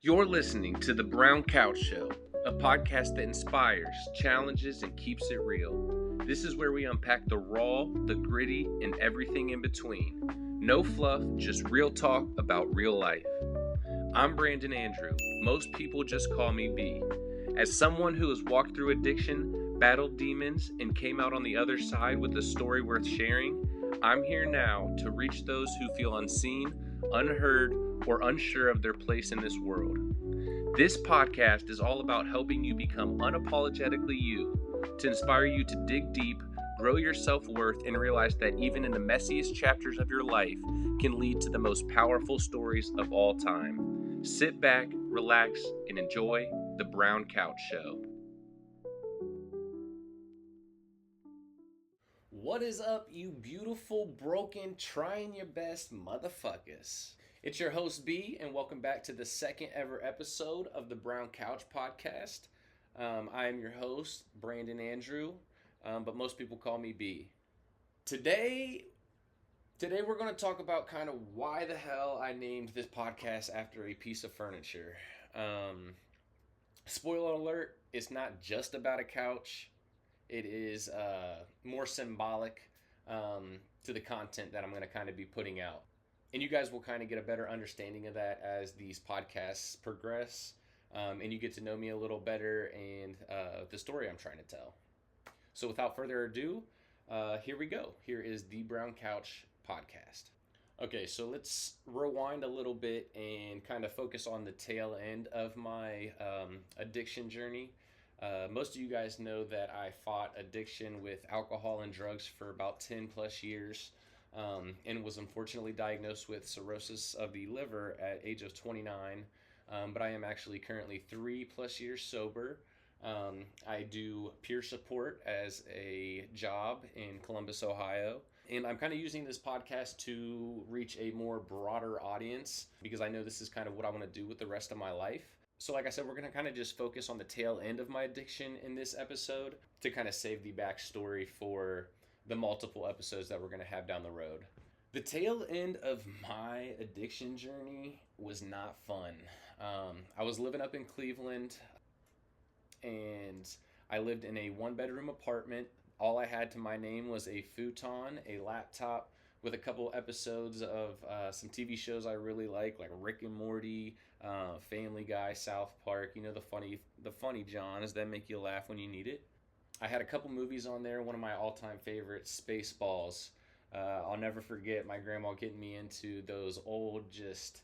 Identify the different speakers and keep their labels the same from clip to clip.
Speaker 1: You're listening to The Brown Couch Show, a podcast that inspires, challenges, and keeps it real. This is where we unpack the raw, the gritty, and everything in between. No fluff, just real talk about real life. I'm Brandon Andrew. Most people just call me B. As someone who has walked through addiction, battled demons, and came out on the other side with a story worth sharing, I'm here now to reach those who feel unseen, unheard, or unsure of their place in this world. This podcast is all about helping you become unapologetically you, to inspire you to dig deep, grow your self-worth, and realize that even in the messiest chapters of your life can lead to the most powerful stories of all time. Sit back, relax, and enjoy The Brown Couch Show. What is up, you beautiful, broken, trying your best motherfuckers? It's your host B, and welcome back to the second ever episode of the Brown Couch Podcast. I am your host, Brandon Andrew, but most people call me B. Today we're going to talk about kind of why the hell I named this podcast after a piece of furniture. Spoiler alert, it's not just about a couch. It is more symbolic to the content that I'm going to kind of be putting out. And you guys will kind of get a better understanding of that as these podcasts progress. And you get to know me a little better and the story I'm trying to tell. So without further ado, here we go. Here is the Brown Couch Podcast. Okay, so let's rewind a little bit and kind of focus on the tail end of my addiction journey. Most of you guys know that I fought addiction with alcohol and drugs for about 10 plus years. And was unfortunately diagnosed with cirrhosis of the liver at age of 29. But I am actually currently 3 plus years sober. I do peer support as a job in Columbus, Ohio. And I'm kind of using this podcast to reach a more broader audience because I know this is kind of what I want to do with the rest of my life. So like I said, we're going to kind of just focus on the tail end of my addiction in this episode to kind of save the backstory for the multiple episodes that we're going to have down the road. The tail end of my addiction journey was not fun. I was living up in Cleveland and I lived in a 1-bedroom apartment. All I had to my name was a futon, a laptop with a couple episodes of some TV shows I really like Rick and Morty, Family Guy, South Park, you know, the funny Johns that make you laugh when you need it. I had a couple movies on there. One of my all-time favorites, Spaceballs. I'll never forget my grandma getting me into those old, just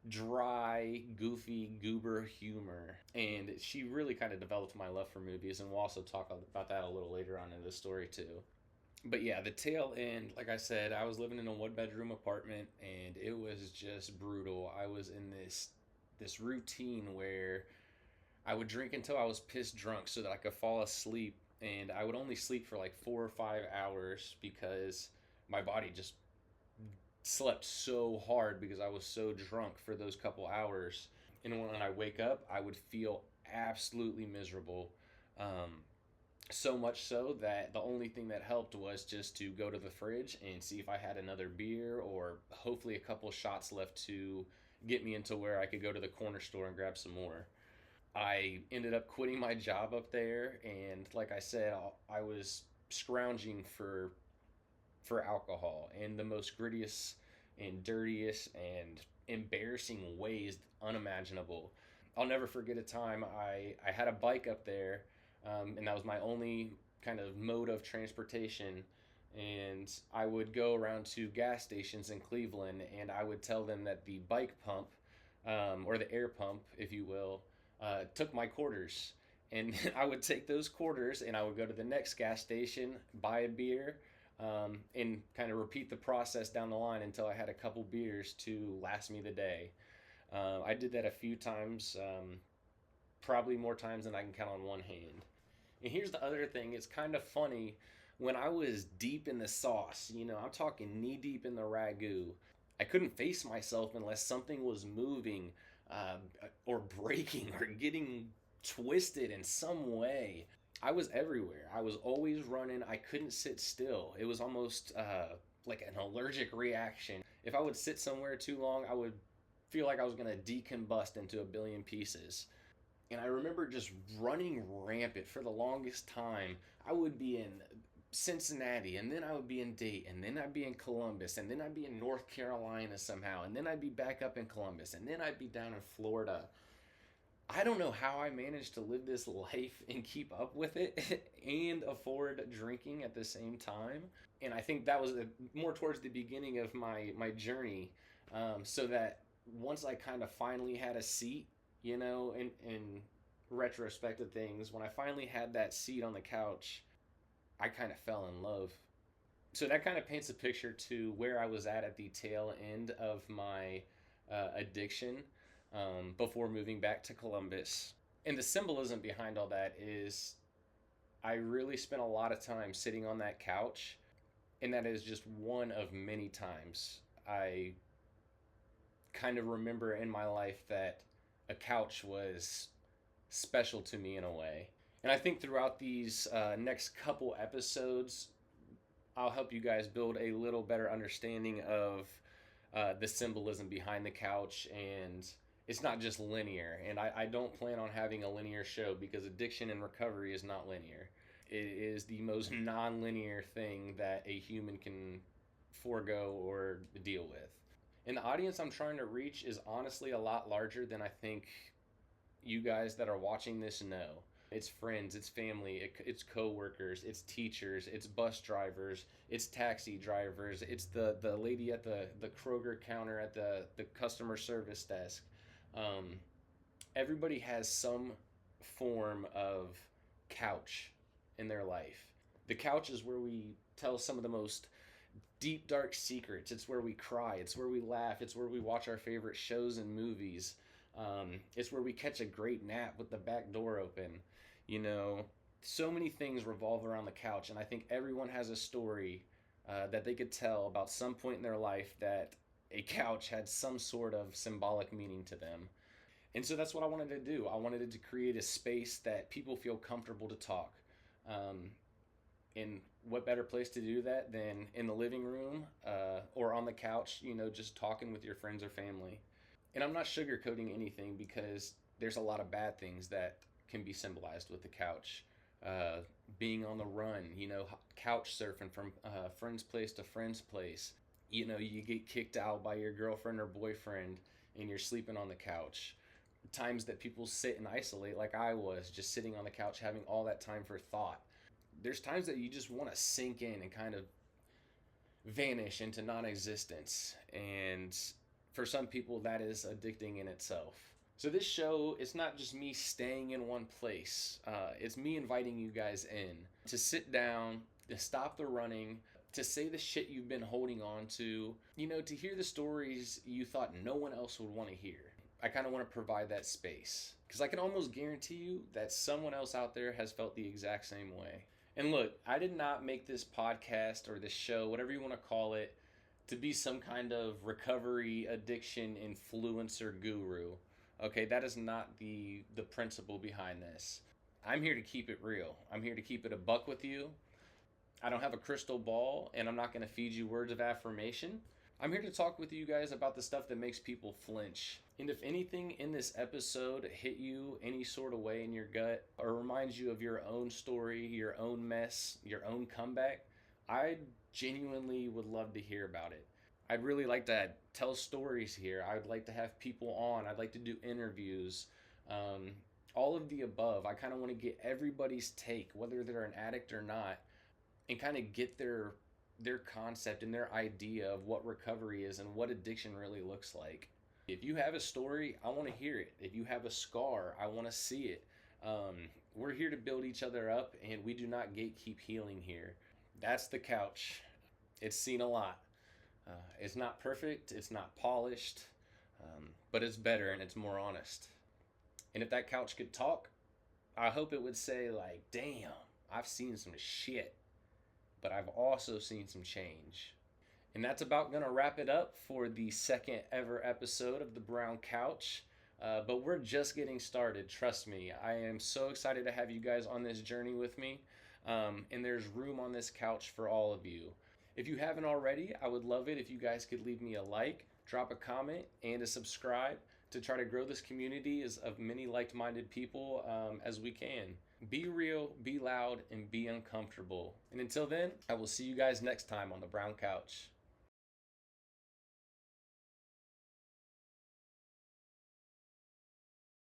Speaker 1: dry, goofy, goober humor. And she really kind of developed my love for movies, and we'll also talk about that a little later on in the story too. But yeah, the tail end, like I said, I was living in a 1-bedroom apartment, and it was just brutal. I was in this routine where I would drink until I was pissed drunk so that I could fall asleep. And I would only sleep for like 4 or 5 hours because my body just slept so hard because I was so drunk for those couple hours. And when I wake up, I would feel absolutely miserable. So much so that the only thing that helped was just to go to the fridge and see if I had another beer or hopefully a couple shots left to get me into where I could go to the corner store and grab some more. I ended up quitting my job up there, and like I said, I was scrounging for alcohol in the most grittiest and dirtiest and embarrassing ways unimaginable. I'll never forget a time I had a bike up there, and that was my only kind of mode of transportation. And I would go around to gas stations in Cleveland, and I would tell them that the bike pump, or the air pump, if you will, took my quarters. And I would take those quarters and I would go to the next gas station, buy a beer, and kind of repeat the process down the line until I had a couple beers to last me the day. I did that a few times, probably more times than I can count on one hand. And here's the other thing, it's kind of funny, when I was deep in the sauce, you know, I'm talking knee deep in the ragu, I couldn't face myself unless something was moving or breaking or getting twisted in some way. I was everywhere. I was always running. I couldn't sit still. It was almost like an allergic reaction. If I would sit somewhere too long, I would feel like I was going to decombust into a billion pieces. And I remember just running rampant for the longest time. I would be in Cincinnati, and then I would be in Dayton, and then I'd be in Columbus, and then I'd be in North Carolina somehow, and then I'd be back up in Columbus, and then I'd be down in Florida. I don't know how I managed to live this life and keep up with it and afford drinking at the same time. And I think that was more towards the beginning of my journey, so that once I kind of finally had a seat, in retrospect of things, when I finally had that seat on the couch, I kind of fell in love. So that kind of paints a picture to where I was at the tail end of my addiction, before moving back to Columbus. And the symbolism behind all that is I really spent a lot of time sitting on that couch, and that is just one of many times I kind of remember in my life that a couch was special to me in a way. And I think throughout these next couple episodes, I'll help you guys build a little better understanding of the symbolism behind the couch. And it's not just linear. And I don't plan on having a linear show, because addiction and recovery is not linear. It is the most non-linear thing that a human can forego or deal with. And the audience I'm trying to reach is honestly a lot larger than I think you guys that are watching this know. It's friends, it's family, it's co-workers, it's teachers, it's bus drivers, it's taxi drivers, it's the lady at the Kroger counter at the customer service desk. Everybody has some form of couch in their life. The couch is where we tell some of the most deep, dark secrets. It's where we cry. It's where we laugh. It's where we watch our favorite shows and movies. It's where we catch a great nap with the back door open. So many things revolve around the couch, and I think everyone has a story that they could tell about some point in their life that a couch had some sort of symbolic meaning to them. And so that's what I wanted to do. I wanted to create a space that people feel comfortable to talk. And what better place to do that than in the living room, or on the couch, just talking with your friends or family. And I'm not sugarcoating anything, because there's a lot of bad things that can be symbolized with the couch. Being on the run, couch surfing from friend's place to friend's place. You get kicked out by your girlfriend or boyfriend and you're sleeping on the couch. Times that people sit and isolate, like I was, just sitting on the couch having all that time for thought. There's times that you just want to sink in and kind of vanish into non-existence. And for some people, that is addicting in itself. So this show, it's not just me staying in one place. It's me inviting you guys in to sit down, to stop the running, to say the shit you've been holding on to, to hear the stories you thought no one else would want to hear. I kind of want to provide that space, because I can almost guarantee you that someone else out there has felt the exact same way. And look, I did not make this podcast or this show, whatever you want to call it, to be some kind of recovery addiction influencer guru. Okay, that is not the principle behind this. I'm here to keep it real. I'm here to keep it a buck with you. I don't have a crystal ball, and I'm not going to feed you words of affirmation. I'm here to talk with you guys about the stuff that makes people flinch. And if anything in this episode hit you any sort of way in your gut, or reminds you of your own story, your own mess, your own comeback, I genuinely would love to hear about it. I'd really like to tell stories here. I'd like to have people on. I'd like to do interviews. All of the above. I kind of want to get everybody's take, whether they're an addict or not, and kind of get their concept and their idea of what recovery is and what addiction really looks like. If you have a story, I want to hear it. If you have a scar, I want to see it. We're here to build each other up, and we do not gatekeep healing here. That's the couch. It's seen a lot. It's not perfect, it's not polished, but it's better and it's more honest. And if that couch could talk, I hope it would say, like, damn, I've seen some shit, but I've also seen some change. And that's about going to wrap it up for the second ever episode of The Brown Couch. But we're just getting started, trust me. I am so excited to have you guys on this journey with me. And there's room on this couch for all of you. If you haven't already, I would love it if you guys could leave me a like, drop a comment and a subscribe to try to grow this community of many like-minded people as we can. Be real, be loud, and be uncomfortable. And until then, I will see you guys next time on the Brown Couch.